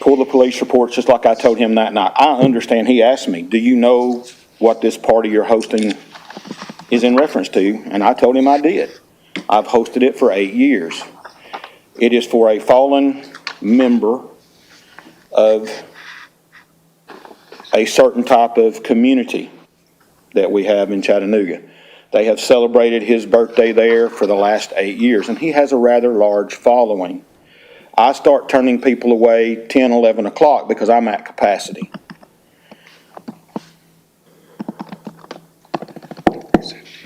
pull the police reports just like I told him that night. I understand he asked me, do you know what this party you're hosting is in reference to? And I told him I did. I've hosted it for 8 years. It is for a fallen member of a certain type of community that we have in Chattanooga. They have celebrated his birthday there for the last 8 years, and he has a rather large following. I start turning people away 10, 11 o'clock because I'm at capacity.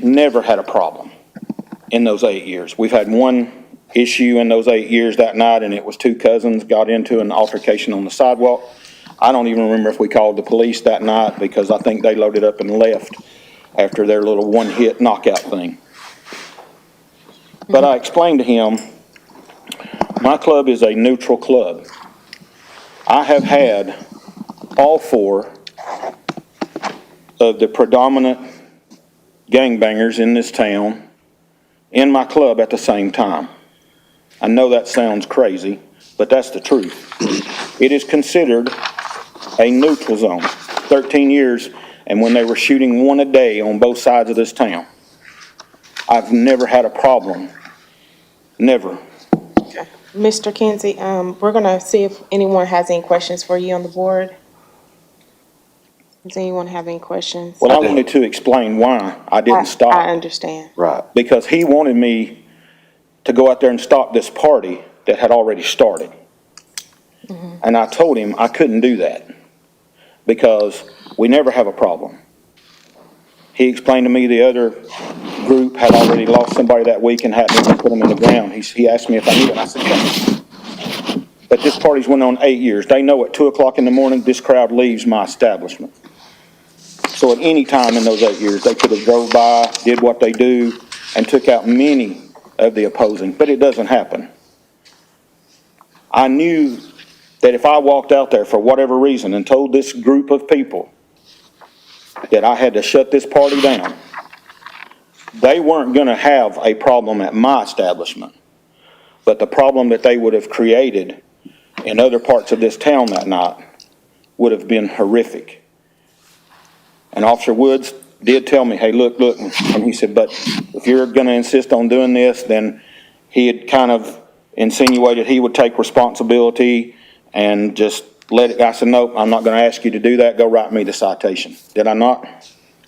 Never had a problem in those 8 years. We've had one issue in those 8 years that night, and it was two cousins got into an altercation on the sidewalk. I don't even remember if we called the police that night because I think they loaded up and left after their little one-hit knockout thing. But I explained to him, my club is a neutral club. I have had all four of the predominant gangbangers in this town in my club at the same time. I know that sounds crazy, but that's the truth. It is considered a neutral zone. 13 years, and when they were shooting one a day on both sides of this town, I've never had a problem. Never. Okay. Mr. Kinsey, we're going to see if anyone has any questions for you on the board. Does anyone have any questions? Well, I wanted to explain why I didn't stop. I understand. Right. Because he wanted me to go out there and stop this party that had already started. Mm-hmm. And I told him I couldn't do that because we never have a problem. He explained to me the other group had already lost somebody that week and hadn't even put them in the ground. He asked me if I knew it, and I said, yes. But this party's went on 8 years. They know at 2 o'clock in the morning this crowd leaves my establishment. So at any time in those 8 years, they could have drove by, did what they do, and took out many of the opposing, but it doesn't happen. I knew that if I walked out there for whatever reason and told this group of people that I had to shut this party down, they weren't going to have a problem at my establishment. But the problem that they would have created in other parts of this town that night would have been horrific. And Officer Woods did tell me, hey, look, and he said, but if you're going to insist on doing this, then he had kind of insinuated he would take responsibility and just let it. I said, nope, I'm not going to ask you to do that. Go write me the citation. Did I not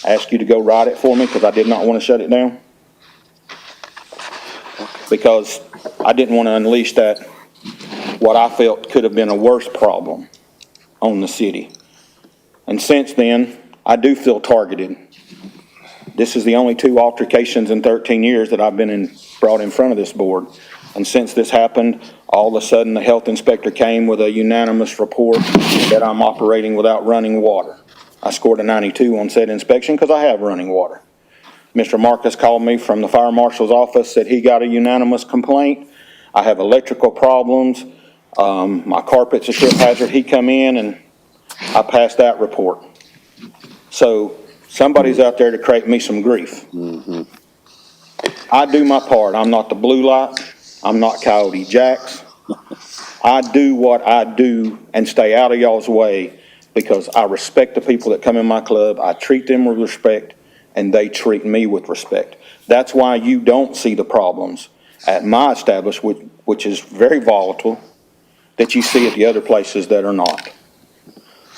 ask you to go write it for me because I did not want to shut it down? Because I didn't want to unleash that, what I felt could have been a worse problem on the city. And since then, I do feel targeted. This is the only 2 altercations in 13 years that I've been brought in front of this board. And since this happened, all of a sudden the health inspector came with a unanimous report that I'm operating without running water. I scored a 92 on said inspection because I have running water. Mr. Marcus called me from the fire marshal's office, said he got a unanimous complaint. I have electrical problems. My carpet's a trip hazard. He come in and I passed that report. So somebody's out there to create me some grief. Mm-hmm. I do my part. I'm not the blue light. I'm not Coyote Jacks. I do what I do and stay out of y'all's way because I respect the people that come in my club. I treat them with respect and they treat me with respect. That's why you don't see the problems at my establishment, which is very volatile, that you see at the other places that are not.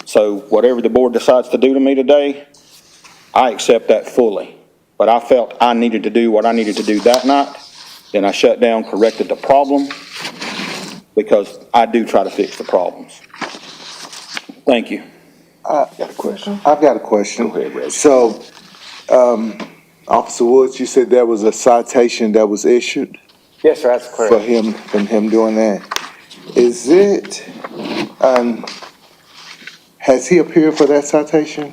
So whatever the board decides to do to me today, I accept that fully. But I felt I needed to do what I needed to do that night. Then I shut down, corrected the problem, because I do try to fix the problems. Thank you. I've got a question. I've got a question. Go ahead, Reggie. So, Officer Woods, you said there was a citation that was issued? Yes, sir, that's correct. From him doing that. Is it, has he appeared for that citation?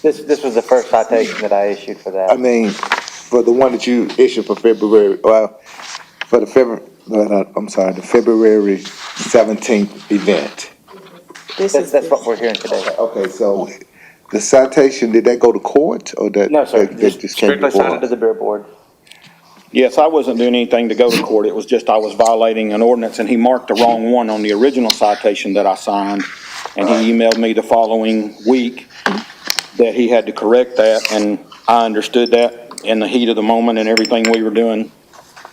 This was the first citation that I issued for that. I mean, for the one that you issued for February, for the February 17th event. That's what we're hearing today. Okay, so the citation, did that go to court or that? No, sir. That just came Strictly before signed to us? the beer board. Yes, I wasn't doing anything to go to court. It was just I was violating an ordinance, and he marked the wrong one on the original citation that I signed. And he emailed me the following week that he had to correct that, and I understood that in the heat of the moment and everything we were doing.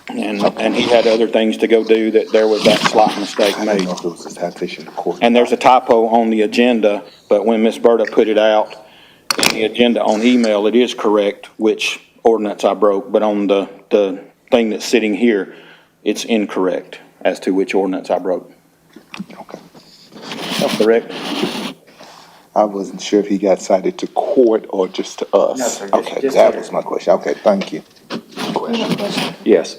And he had other things to go do, that there was that slight mistake I didn't made. know if it was a citation to court. And there's a typo on the agenda, but when Ms. Berta put it out in the agenda on email, it is correct which ordinance I broke, but on the thing that's sitting here, it's incorrect as to which ordinance I broke. Okay. Correct? I wasn't sure if he got cited to court or just to us. No, sir, just- Okay, just that here. was my question. Okay, thank you. Yes,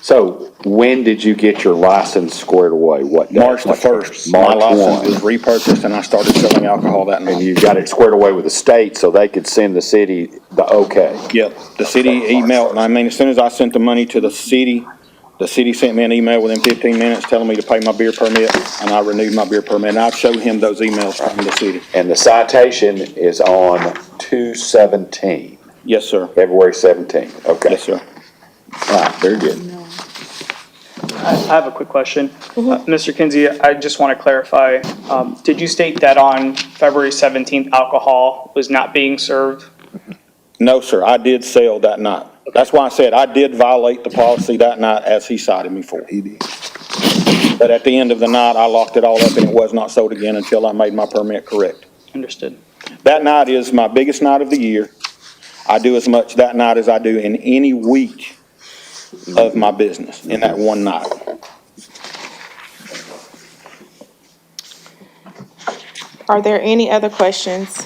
so when did you get your license squared away? What day? March the 1st, my March license 1. was repurchased and I started selling alcohol that And night. you got it squared away with the state so they could send the city the okay. Yep, the city emailed, I mean, as soon as I sent the money to the city sent me an email within 15 minutes telling me to pay my beer permit, and I renewed my beer permit, and I showed him those emails from the city. And the citation is on 2/17, Yes, sir. February 17th. Okay. Yes, sir. All right, very good. I have a quick question. Mr. Kinsey, I just want to clarify, did you state that on February 17th, alcohol was not being served? No, sir, I did sell that night. That's why I said I did violate the policy that night as he cited me for. He did. But at the end of the night, I locked it all up and it was not sold again until I made my permit correct. Understood. That night is my biggest night of the year. I do as much that night as I do in any week of my business, in that one night. Are there any other questions?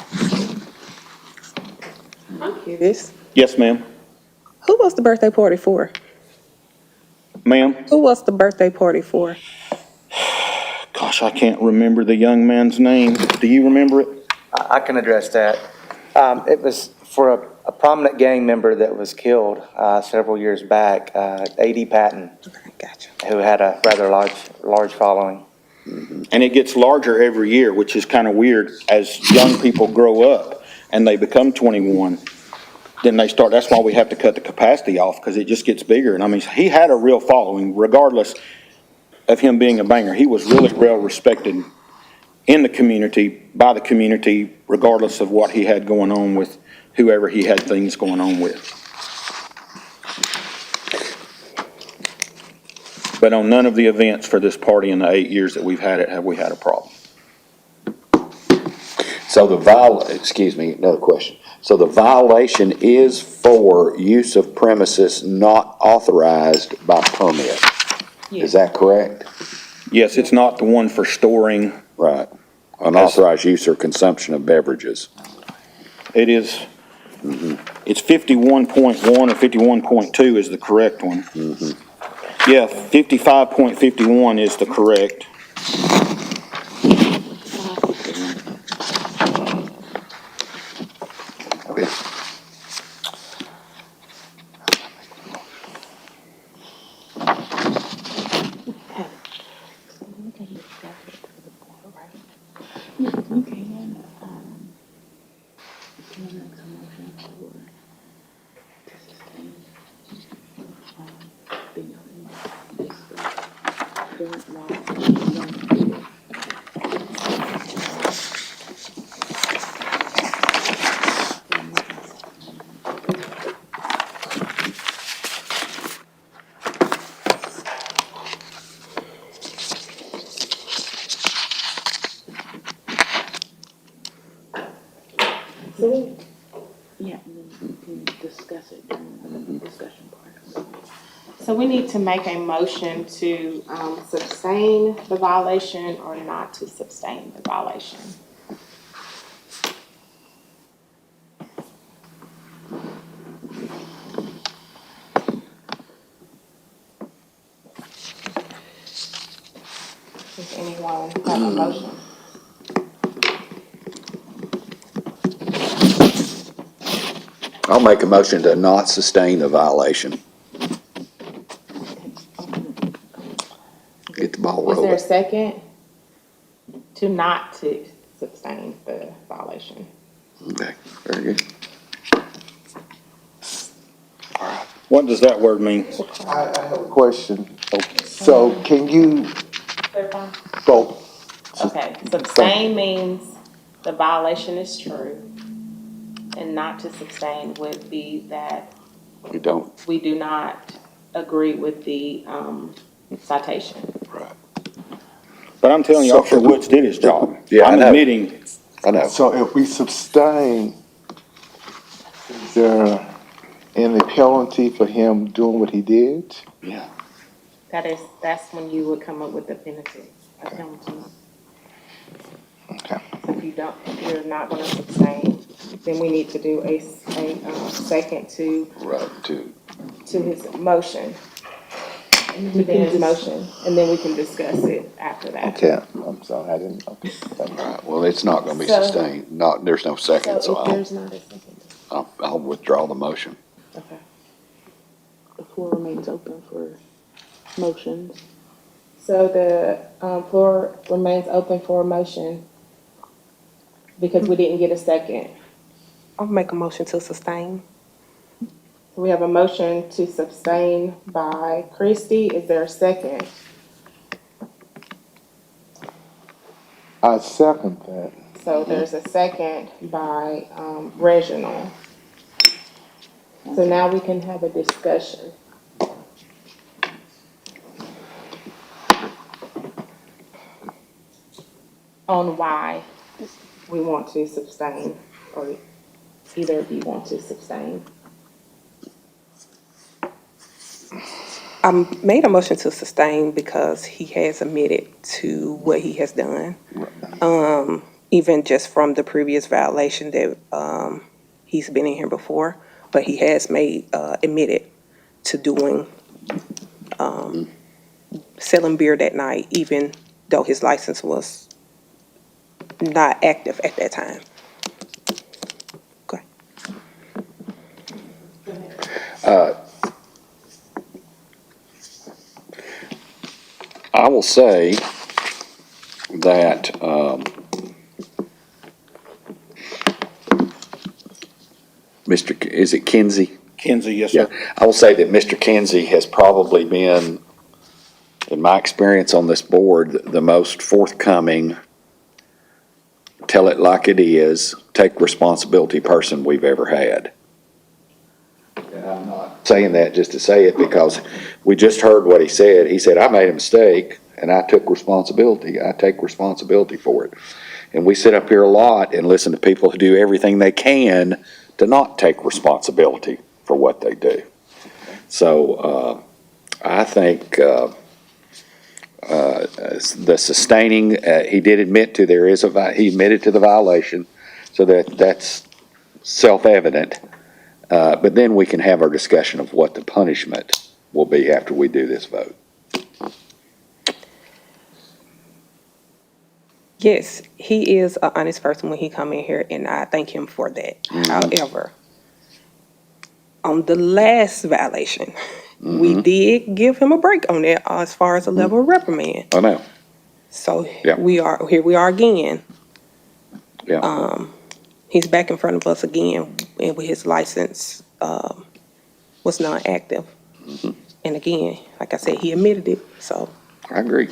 This. Yes, ma'am. Who was the birthday party for? Ma'am? Who was the birthday party for? Gosh, I can't remember the young man's name. Do you remember it? I can address that. It was for a prominent gang member that was killed several years back, A.D. Patton, Okay, gotcha. who had a rather large following. And it gets larger every year, which is kind of weird. As young people grow up and they become 21, then they start, that's why we have to cut the capacity off, because it just gets bigger. And I mean, he had a real following, regardless of him being a banger. He was really well respected in the community, by the community, regardless of what he had going on with whoever he had things going on with. But on none of the events for this party in the 8 years that we've had it, have we had a problem. So excuse me, another question. So the violation is for use of premises not authorized by permit. Is that correct? Yes, it's not the one for storing. Right. Unauthorized use or consumption of beverages. It is, it's 51.1 or 51.2 is the correct one. Yeah, 55.51 is the correct. Okay. Yeah, and then we can discuss it during the discussion part. So we need to make a motion to sustain the violation or not to sustain the violation. Does anyone have a motion? I'll make a motion to not sustain the violation. Get the ball Is there a rolling. second? To not to sustain the violation. Okay, very good. What does that word mean? I have a question. So can you go? Okay, sustain means the violation is true, and not to sustain would be that You don't. we do not agree with the, citation. But I'm telling you, So Officer if we- Woods did his job. Yeah, I I'm know. admitting, I know. So if we sustain, is there any penalty for him doing what he did? Yeah. That's when you would come up with the penalty, a penalty. Okay. So if you're not gonna sustain, then we need to do a second to Right, too. his motion, And to we can Dan's just, motion, and then we can discuss it after that. Okay, I'm sorry, I didn't, okay. Thank you. Right, well, it's not gonna be So- sustained. Not, there's no second, so So if there's not a second, I'll withdraw the motion. okay. the floor remains open for motions. So the, floor remains open for a motion because we didn't get a second. I'll make a motion to sustain. We have a motion to sustain by Christie. Is there a second? I second that. So there's a second by, Reginald. So now we can have a discussion. On why we want to sustain, or either of you want to sustain. I made a motion to sustain because he has admitted to what he has done. Even just from the previous violation that, he's been in here before, but he has admitted to doing, selling beer that night, even though his license was not active at that time. Okay. I will say that, is it Kinsey? Kinsey, yes, Yeah, sir. I will say that Mr. Kinsey has probably been, in my experience on this board, the most forthcoming, tell it like it is, take responsibility person we've ever had. And I'm not saying that just to say it, because we just heard what he said. He said, I made a mistake and I took responsibility. I take responsibility for it. And we sit up here a lot and listen to people who do everything they can to not take responsibility for what they do. So, I think, the sustaining, he did admit to, he admitted to the violation, so that's self-evident. But then we can have our discussion of what the punishment will be after we do this vote. Yes, he is an honest person when he come in here, and I thank him for that. However, on the last violation, we did give him a break on that as far as a level of reprimand. I know, So Yeah. here we are again. yeah. He's back in front of us again, and with his license was non-active. And again, like I said, he admitted it, so. I agree.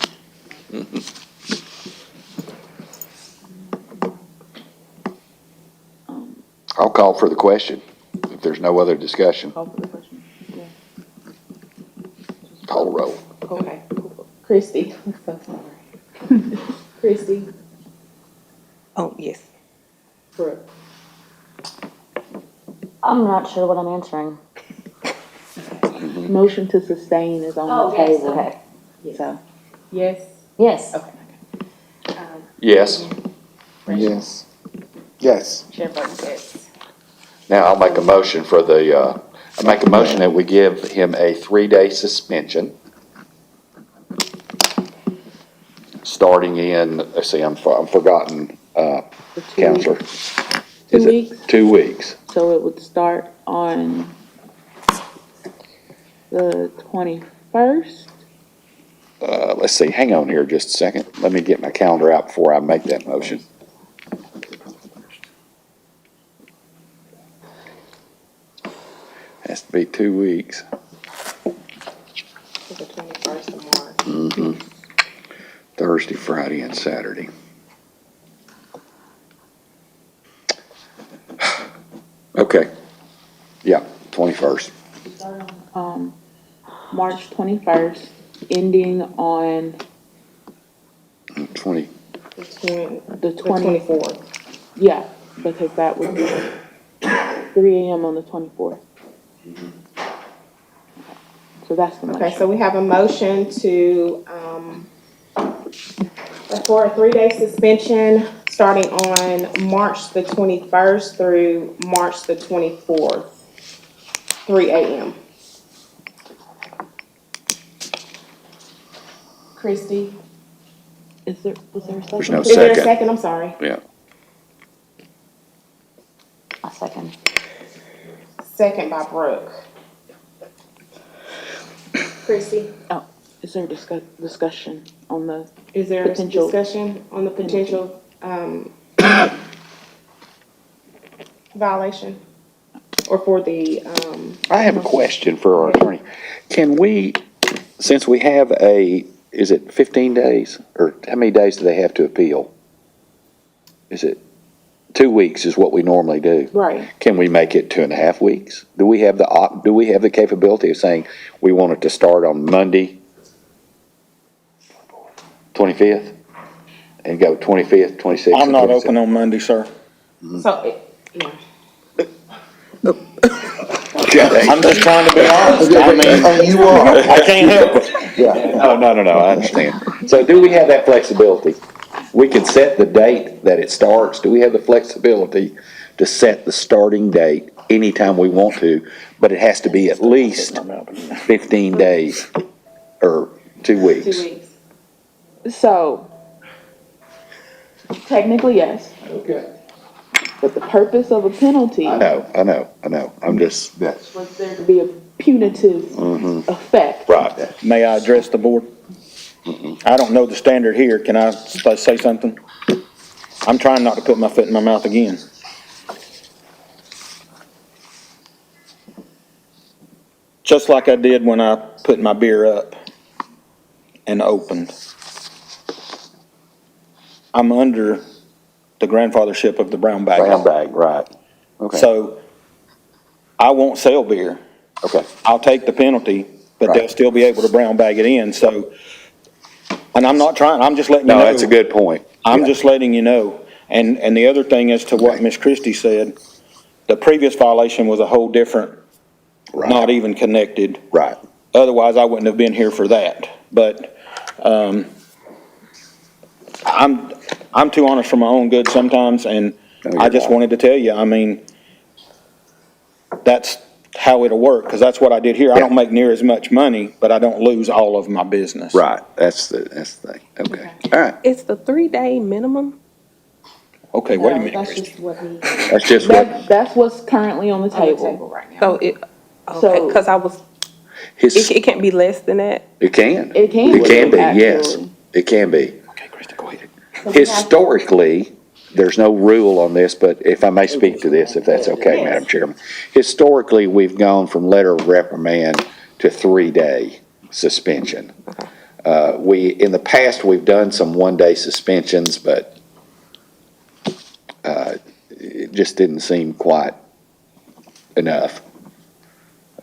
I'll call for the question if there's no other discussion. Call for the question. Yeah. Call the roll. Okay. Christie, I'm so sorry. Christie, Oh, yes. Brooke, I'm not sure what I'm answering. Motion to sustain is on the yes, table. okay. So, yes? Yes. Okay. Yes. Yes. Yes. Chair votes yes. Now I'll make a motion I make a motion that we give him a 3-day suspension. Starting in, let's see, I'm forgotten, for 2 Counselor. weeks. Is 2 it weeks? 2 weeks? So it would start on the 21st. Let's see, hang on here just a second. Let me get my calendar out before I make that motion. That's Be 2 weeks. To the 21st of March. Thursday, Friday, and Saturday. Okay. Yeah, 21st. March 21st, ending on 20, the 24th. Yeah, because that would be 3 a.m. on the 24th. So that's the motion. Okay, so we have a motion to, for a 3-day suspension starting on March the 21st through March the 24th, 3 a.m. Christie? Was there a second? There's no Is there a second. second? I'm sorry. Yeah. A second. Second by Brooke. Christie? Oh, is there a discussion on the, Is there a Potential discussion on the potential, violation? Or for the, I have a question for our attorney. Can we, since we have is it 15 days? Or how many days do they have to appeal? Is it 2 weeks is what we normally do? right, Can we make it 2.5 weeks? Do we have the capability of saying we want it to start on Monday, 25th? And go 25th, 26th? I'm and not 27th? open on Monday, sir. so, yeah. Okay. I'm just trying to be honest. I mean, And you are. I can't help it. No, I understand. So do we have that flexibility? We can set the date that it starts. Do we have the flexibility to set the starting date anytime we want to? But it has to be at least 15 days or 2 weeks. 2 weeks. so technically, yes, Okay. but the purpose of a penalty I know. I'm just, That's was there to be a punitive effect. right. May I address the board? I don't know the standard here. Can I say something? I'm trying not to put my foot in my mouth again. Just like I did when I put my beer up and opened. I'm under the grandfathership of the brown bag. Brown bag, right. Okay, So I won't sell beer. okay. I'll take the penalty, but they'll Right. still be able to brown bag it in, so. And I'm not trying, I'm just letting you know. No, that's a good point. I'm Yeah. just letting you know. And the other thing as to what Okay. Ms. Christie said, the previous violation was a whole different, Right. not even connected. Right. Otherwise, I wouldn't have been here for that. But, I'm too honest for my own good sometimes, and No, you're I just not. wanted to tell you, I mean, that's how it'll work, because that's what I did here. I Yeah. don't make near as much money, but I don't lose all of my business. Right, that's the thing. Okay, all right. It's the 3-day minimum? Okay, wait a No, minute, that's Christie. just what he, That's just what That's what's currently on the on the table. table right now. So okay, So- because I was, his, it can't be less than that? it can. It can It can be, be, yes. actually. It can be. Okay, Christie, go ahead. Historically, there's no rule on this, but if I may speak to this, if that's okay, Madam Chairman. Historically, we've gone from letter of reprimand to 3-day suspension. In the past, we've done some 1-day suspensions, but it just didn't seem quite enough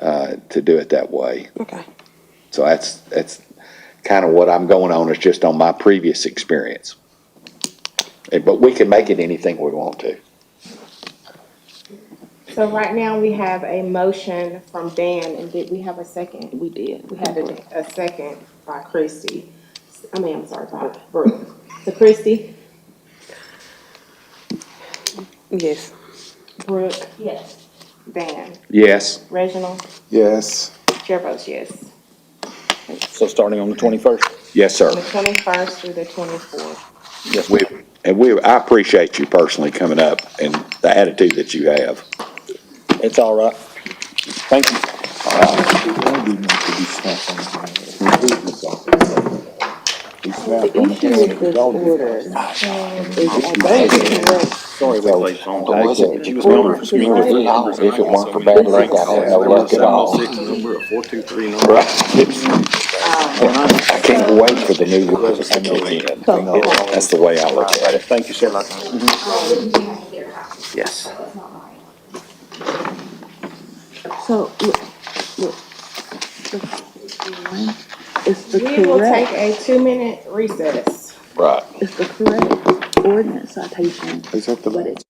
to do it that way. Okay. So that's kind of what I'm going on, is just on my previous experience. But we can make it anything we want to. So right now, we have a motion from Dan, and did we have a second? We did. We had a second by Christie. I'm sorry, by Brooke. So Christie, Yes. Brooke, Yes. Dan, Yes, Reginald, yes. chair votes yes. So starting on the 21st? yes, From sir. the 21st through the 24th. Yes, I appreciate you personally coming up and the attitude that you have. it's all right. Thank you. The issue with this order is, I think, correct Sorry, we played phone tag. Was it- She was gone for you know, screening. if it weren't for bad luck, I'd have no luck at all. Number, a 423 number. Right. I can't wait for the new rules to kick in. That's the way I look at it. Thank you, sir. Yes. So, look. It's the We will take correct, a 2-minute recess. Right. it's the correct ordinance citation, Is that the but it's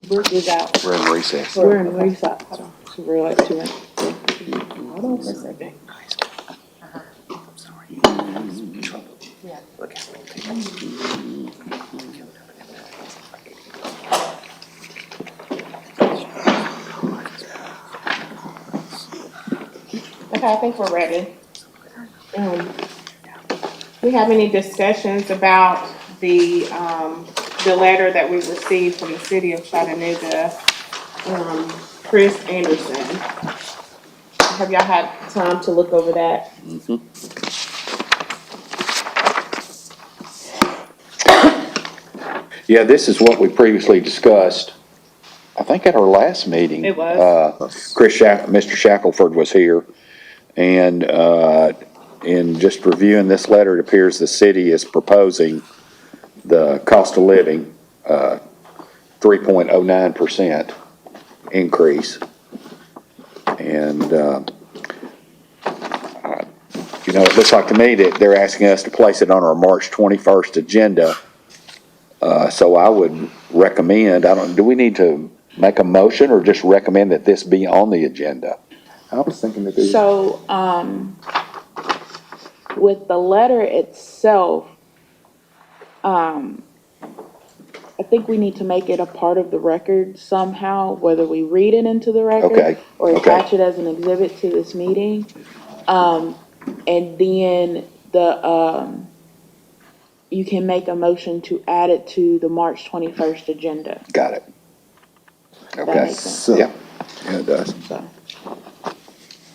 Brooke is out. We're in recess. We're in recess. So we're like 2 minutes. Hold on for a second. Okay, I think we're ready. We have any discussions about the letter that we received from the city of Chattanooga, Chris Anderson? Have y'all had time to look over that? Yeah, this is what we previously discussed, I think at our last meeting. It was. Mr. Shackelford was here, and in just reviewing this letter, it appears the city is proposing the cost of living, 3.09% increase. And, it looks like to me that they're asking us to place it on our March 21st agenda. So I would recommend, do we need to make a motion or just recommend that this be on the agenda? I was thinking that they. So, with the letter itself, I think we need to make it a part of the record somehow, whether we read it into the record Okay, or okay. attach it as an exhibit to this meeting. And then you can make a motion to add it to the March 21st agenda. Got it. That Okay. makes sense. Yeah, it does.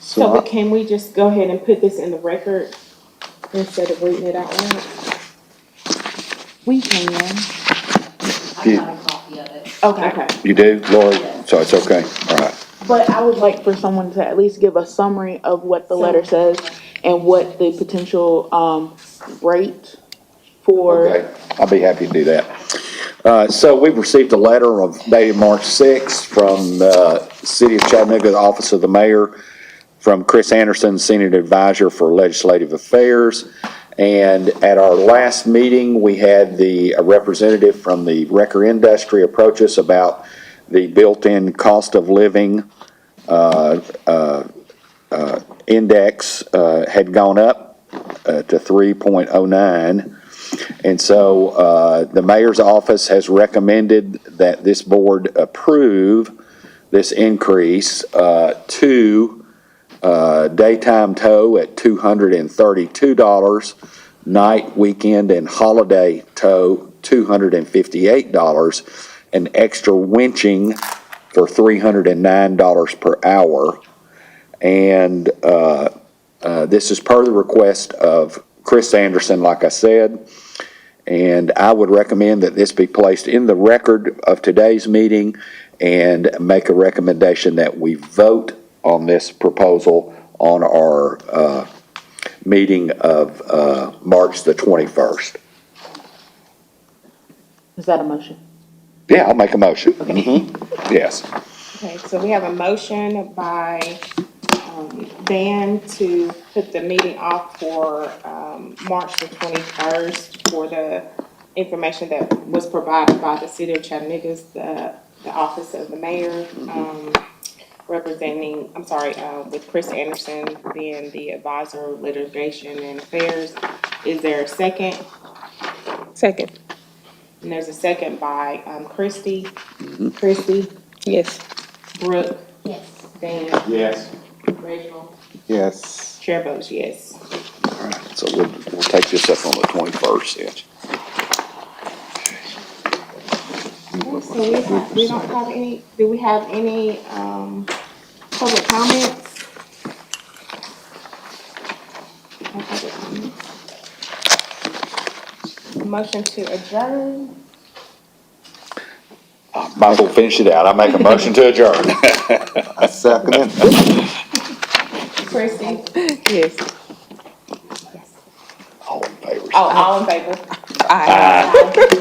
So, but can we just go ahead and put this in the record instead of reading it out loud? We can. You- I got a copy of it. Okay. You do, Lori? So it's okay, all right. But I would like for someone to at least give a summary of what the letter says and what the potential, rate for. Okay, I'll be happy to do that. So we've received a letter dated March 6th from the City of Chattanooga, the Office of the Mayor, from Chris Anderson, Senior Advisor for Legislative Affairs. And at our last meeting, we had a representative from the wrecker industry approach us about the built-in cost of living index had gone up to 3.09. And so the mayor's office has recommended that this board approve this increase to daytime tow at $232, night, weekend, and holiday tow, $258, and extra winching for $309 per hour. And this is per the request of Chris Anderson, like I said. And I would recommend that this be placed in the record of today's meeting and make a recommendation that we vote on this proposal on our meeting of March the 21st. Is that a motion? Yeah, I'll make a motion. Mhm. Yes. Okay, so we have a motion by Dan to put the meeting off for March the 21st for the information that was provided by the city of Chattanooga's, the office of the mayor, representing, with Chris Anderson being the advisor of litigation and affairs. Is there a second? Second. And there's a second by Christie. Christie, Yes. Brooke, Yes. Dan, Yes. Rachel, Yes. chair votes yes. All right, so we'll take this up on the 21st, yes. So we don't have any, do we have any, public comments? No public comments. Motion to adjourn. Might as well finish it out. I make a motion to adjourn. I second it. Christie? Yes. All in favor? Oh, all in favor? Aye.